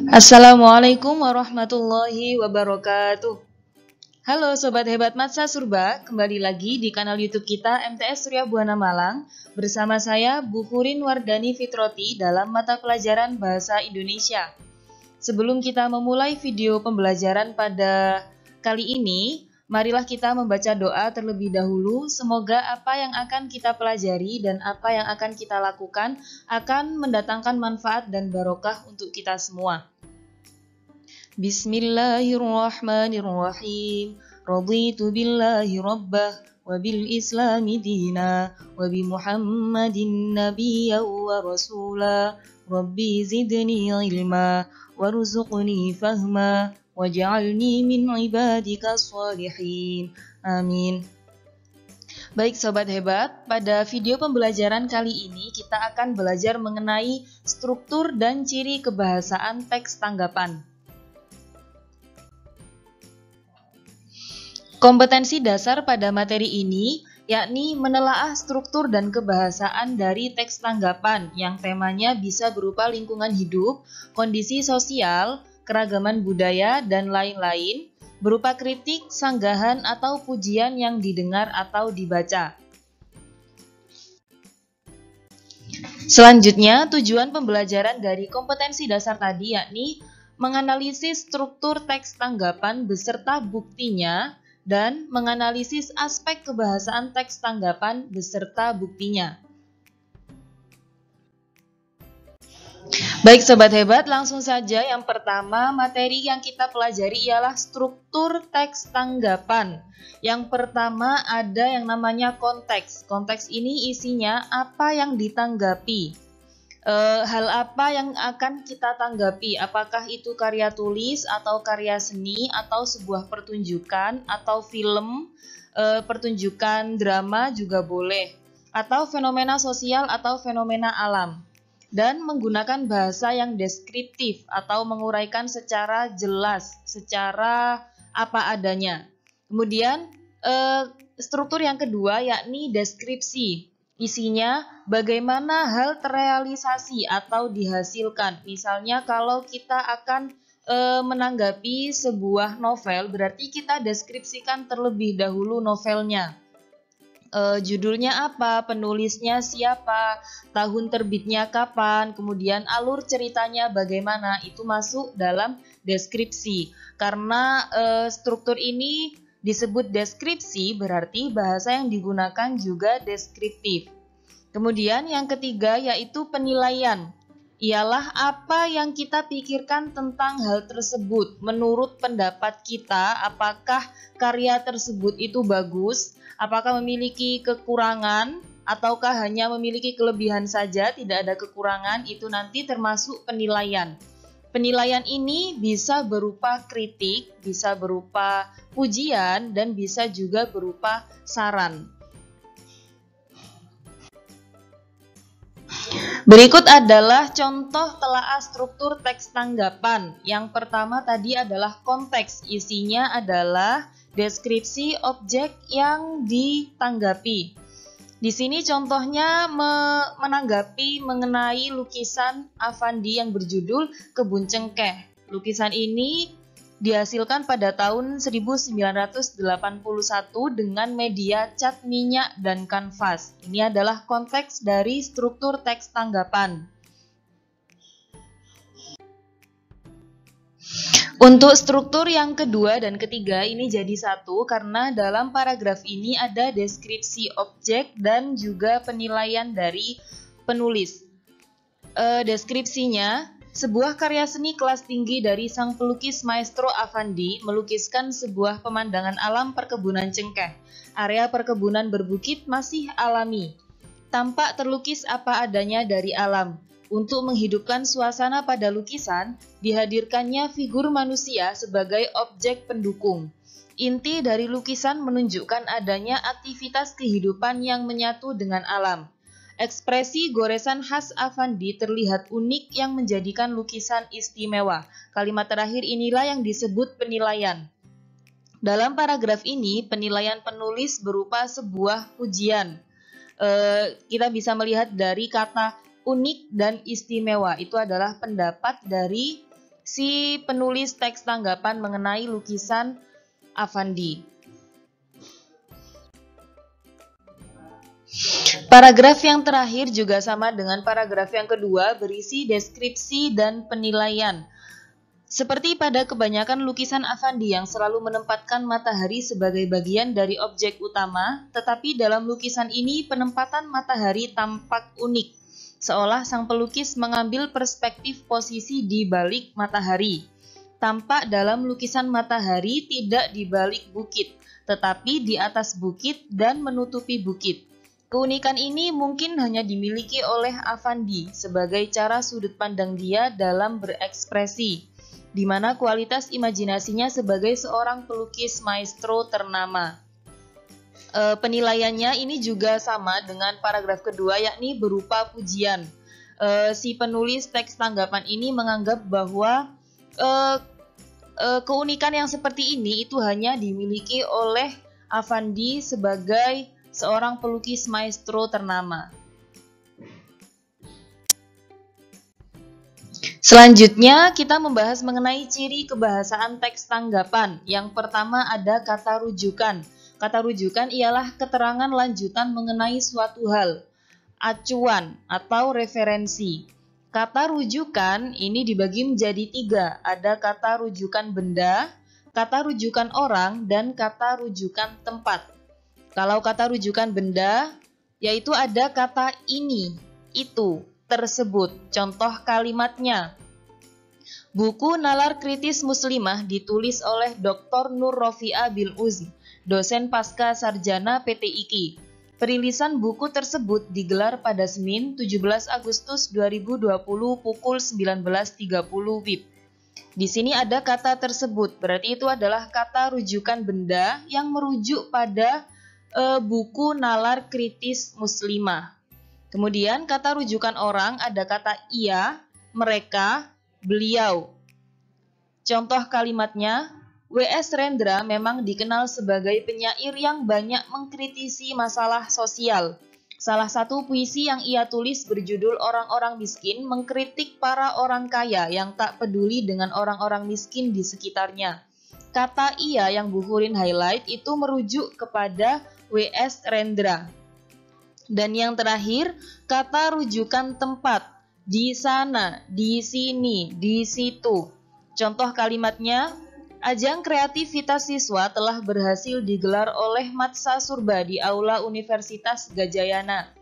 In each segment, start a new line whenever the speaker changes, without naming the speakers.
Assalamualaikum warahmatullahi wabarakatuh. Halo Sobat Hebat Matsa Surba, kembali lagi di kanal YouTube kita MTS Surya Buana Malang bersama saya Bu Hurin Wardani Fitroti dalam mata pelajaran Bahasa Indonesia. Sebelum kita memulai video pembelajaran pada kali ini, marilah kita membaca doa terlebih dahulu. Semoga apa yang akan kita pelajari dan apa yang akan kita lakukan akan mendatangkan manfaat dan barokah untuk kita semua. Bismillahirrahmanirrahim. Raditu billahi rabbah wa bil islami dina wa bi Muhammadin nabiyya wa rasula. Rabbi zidni ilma warzuqni fahma waj'alni min ibadika shalihin. Amin. Baik Sobat Hebat, pada video pembelajaran kali ini kita akan belajar mengenai struktur dan ciri kebahasaan teks tanggapan. Kompetensi dasar pada materi ini yakni menelaah struktur dan kebahasaan dari teks tanggapan yang temanya bisa berupa lingkungan hidup, kondisi sosial, keragaman budaya, dan lain-lain, berupa kritik, sanggahan, atau pujian yang didengar atau dibaca. Selanjutnya, tujuan pembelajaran dari kompetensi dasar tadi yakni menganalisis struktur teks tanggapan beserta buktinya dan menganalisis aspek kebahasaan teks tanggapan beserta buktinya. Baik Sobat Hebat, langsung saja yang pertama materi yang kita pelajari ialah struktur teks tanggapan. Yang pertama ada yang namanya konteks. Konteks ini isinya apa yang ditanggapi. Hal apa yang akan kita tanggapi, apakah itu karya tulis atau karya seni atau sebuah pertunjukan atau film, pertunjukan drama juga boleh, atau fenomena sosial atau fenomena alam, dan menggunakan bahasa yang deskriptif atau menguraikan secara jelas, secara apa adanya. Kemudian struktur yang kedua yakni deskripsi. Isinya bagaimana hal terrealisasi atau dihasilkan. Misalnya kalau kita akan menanggapi sebuah novel, berarti kita deskripsikan terlebih dahulu novelnya. Judulnya apa, penulisnya siapa, tahun terbitnya kapan, kemudian alur ceritanya bagaimana, itu masuk dalam deskripsi. Karena struktur ini disebut deskripsi, berarti bahasa yang digunakan juga deskriptif. Kemudian yang ketiga yaitu penilaian. Ialah apa yang kita pikirkan tentang hal tersebut. Menurut pendapat kita, apakah karya tersebut itu bagus, apakah memiliki kekurangan, ataukah hanya memiliki kelebihan saja, tidak ada kekurangan, itu nanti termasuk penilaian. Penilaian ini bisa berupa kritik, bisa berupa pujian, dan bisa juga berupa saran. Berikut adalah contoh telaah struktur teks tanggapan. Yang pertama tadi adalah konteks, isinya adalah deskripsi objek yang ditanggapi. Di sini contohnya menanggapi mengenai lukisan Affandi yang berjudul Kebun Cengkeh. Lukisan ini dihasilkan pada tahun 1981 dengan media cat minyak dan kanvas. Ini adalah konteks dari struktur teks tanggapan. Untuk struktur yang kedua dan ketiga ini jadi satu karena dalam paragraf ini ada deskripsi objek dan juga penilaian dari penulis. Deskripsinya, sebuah karya seni kelas tinggi dari sang pelukis Maestro Affandi melukiskan sebuah pemandangan alam perkebunan cengkeh. Area perkebunan berbukit masih alami. Tampak terlukis apa adanya dari alam. Untuk menghidupkan suasana pada lukisan, dihadirkannya figur manusia sebagai objek pendukung. Inti dari lukisan menunjukkan adanya aktivitas kehidupan yang menyatu dengan alam. Ekspresi goresan khas Affandi terlihat unik yang menjadikan lukisan istimewa. Kalimat terakhir inilah yang disebut penilaian. Dalam paragraf ini, penilaian penulis berupa sebuah pujian. Kita bisa melihat dari kata unik dan istimewa. Itu adalah pendapat dari si penulis teks tanggapan mengenai lukisan Affandi. Paragraf yang terakhir juga sama dengan paragraf yang kedua, berisi deskripsi dan penilaian. Seperti pada kebanyakan lukisan Affandi yang selalu menempatkan matahari sebagai bagian dari objek utama, tetapi dalam lukisan ini penempatan matahari tampak unik, seolah sang pelukis mengambil perspektif posisi di balik matahari. Tampak dalam lukisan matahari tidak di balik bukit, tetapi di atas bukit dan menutupi bukit. Keunikan ini mungkin hanya dimiliki oleh Affandi sebagai cara sudut pandang dia dalam berekspresi, di mana kualitas imajinasinya sebagai seorang pelukis maestro ternama. Penilaiannya ini juga sama dengan paragraf kedua, yakni berupa pujian. Si penulis teks tanggapan ini menganggap bahwa keunikan yang seperti ini itu hanya dimiliki oleh Affandi sebagai seorang pelukis maestro ternama. Selanjutnya, kita membahas mengenai ciri kebahasaan teks tanggapan. Yang pertama ada kata rujukan. Kata rujukan ialah keterangan lanjutan mengenai suatu hal, acuan atau referensi. Kata rujukan ini dibagi menjadi 3. Ada kata rujukan benda, kata rujukan orang, dan kata rujukan tempat. Kalau kata rujukan benda, yaitu ada kata ini, itu, tersebut. Contoh kalimatnya, buku Nalar Kritis Muslimah ditulis oleh Dr. Nur Rofi'ah Bil Uz, dosen pasca sarjana PT IKI. Perilisan buku tersebut digelar pada Senin 17 Agustus 2020 pukul 19.30 WIB. Di sini ada kata tersebut, berarti itu adalah kata rujukan benda yang merujuk pada buku Nalar Kritis Muslimah. Kemudian kata rujukan orang ada kata ia, mereka, beliau. Contoh kalimatnya, W.S. Rendra memang dikenal sebagai penyair yang banyak mengkritisi masalah sosial. Salah satu puisi yang ia tulis berjudul Orang-orang Miskin mengkritik para orang kaya yang tak peduli dengan orang-orang miskin di sekitarnya. Kata ia yang Bu Hurin highlight itu merujuk kepada W.S. Rendra. Dan yang terakhir, kata rujukan tempat, di sana, di sini, di situ. Contoh kalimatnya, ajang kreativitas siswa telah berhasil digelar oleh Matsa Surba di Aula Universitas Gajayana.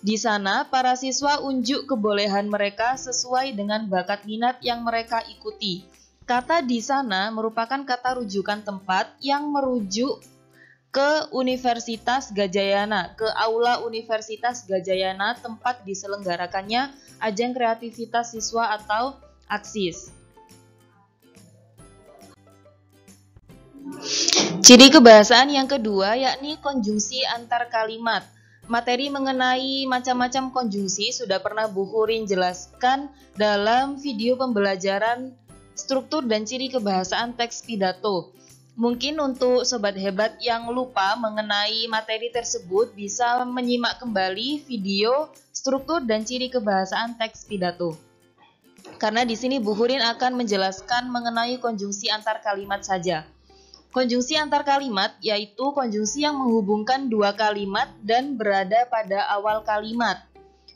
Di sana, para siswa unjuk kebolehan mereka sesuai dengan bakat minat yang mereka ikuti. Kata di sana merupakan kata rujukan tempat yang merujuk ke Universitas Gajayana, ke Aula Universitas Gajayana, tempat diselenggarakannya ajang kreativitas siswa atau AKSIS. Ciri kebahasaan yang kedua yakni konjungsi antar kalimat. Materi mengenai macam-macam konjungsi sudah pernah Bu Hurin jelaskan dalam video pembelajaran struktur dan ciri kebahasaan teks pidato. Mungkin untuk sobat hebat yang lupa mengenai materi tersebut bisa menyimak kembali video struktur dan ciri kebahasaan teks pidato. Karena di sini Bu Hurin akan menjelaskan mengenai konjungsi antar kalimat saja. Konjungsi antar kalimat yaitu konjungsi yang menghubungkan dua kalimat dan berada pada awal kalimat.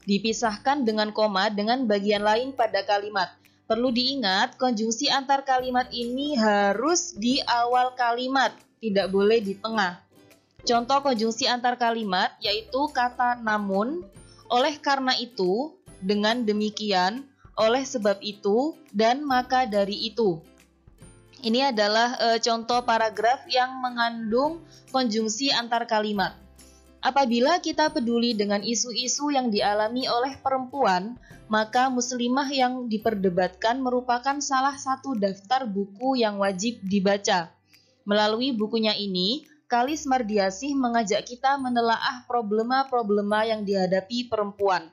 Dipisahkan dengan koma dengan bagian lain pada kalimat. Perlu diingat, konjungsi antar kalimat ini harus di awal kalimat, tidak boleh di tengah. Contoh konjungsi antar kalimat yaitu kata namun, oleh karena itu, dengan demikian, oleh sebab itu, dan maka dari itu. Ini adalah contoh paragraf yang mengandung konjungsi antar kalimat. Apabila kita peduli dengan isu-isu yang dialami oleh perempuan, maka Muslimah yang diperdebatkan merupakan salah satu daftar buku yang wajib dibaca. Melalui bukunya ini, Kalis Mardiasih mengajak kita menelaah problema-problema yang dihadapi perempuan.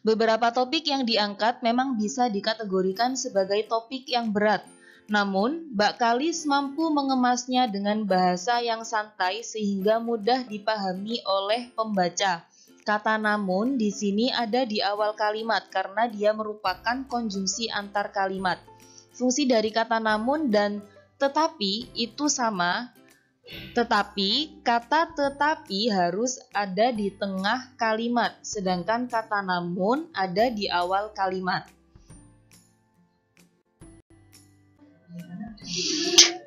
Beberapa topik yang diangkat memang bisa dikategorikan sebagai topik yang berat. Namun, Mbak Kalis mampu mengemasnya dengan bahasa yang santai sehingga mudah dipahami oleh pembaca. Kata namun di sini ada di awal kalimat karena dia merupakan konjungsi antar kalimat. Fungsi dari kata namun dan tetapi itu sama, tetapi kata tetapi harus ada di tengah kalimat, sedangkan kata namun ada di awal kalimat.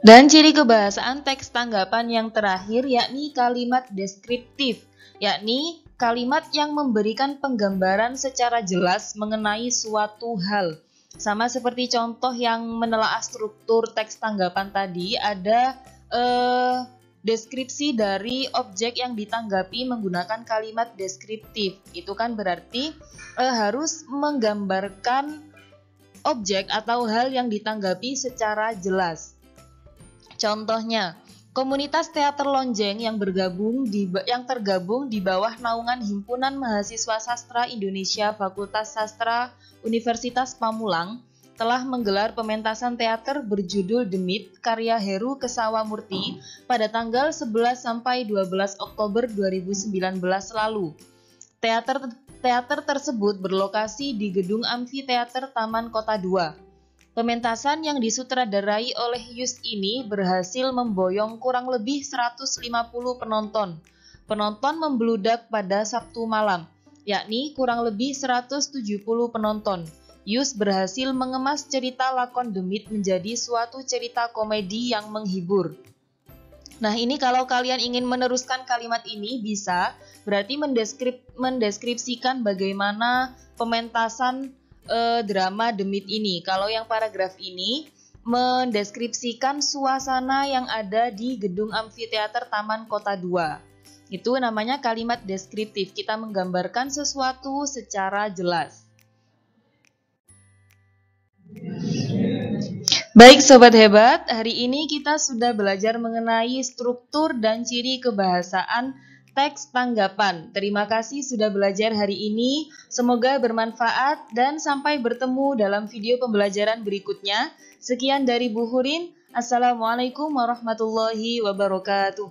Dan ciri kebahasaan teks tanggapan yang terakhir yakni kalimat deskriptif, yakni kalimat yang memberikan penggambaran secara jelas mengenai suatu hal. Sama seperti contoh yang menelaah struktur teks tanggapan tadi, ada deskripsi dari objek yang ditanggapi menggunakan kalimat deskriptif. Itu kan berarti harus menggambarkan objek atau hal yang ditanggapi secara jelas. Contohnya, komunitas teater lonjeng yang tergabung di bawah naungan Himpunan Mahasiswa Sastra Indonesia Fakultas Sastra Universitas Pamulang telah menggelar pementasan teater berjudul Demit karya Heru Kesawamurti pada tanggal 11 sampai 12 Oktober 2019 lalu. Teater tersebut berlokasi di Gedung Amfiteater Taman Kota II. Pementasan yang disutradarai oleh Yus ini berhasil memboyong kurang lebih 150 penonton. Penonton membludak pada Sabtu malam, yakni kurang lebih 170 penonton. Yus berhasil mengemas cerita lakon Demit menjadi suatu cerita komedi yang menghibur. Nah, ini kalau kalian ingin meneruskan kalimat ini bisa, berarti mendeskripsikan bagaimana pementasan drama Demit ini. Kalau yang paragraf ini mendeskripsikan suasana yang ada di Gedung Amfiteater Taman Kota II. Itu namanya kalimat deskriptif. Kita menggambarkan sesuatu secara jelas. Baik sobat hebat, hari ini kita sudah belajar mengenai struktur dan ciri kebahasaan teks tanggapan. Terima kasih sudah belajar hari ini. Semoga bermanfaat dan sampai bertemu dalam video pembelajaran berikutnya. Sekian dari Bu Hurin. Assalamualaikum warahmatullahi wabarakatuh.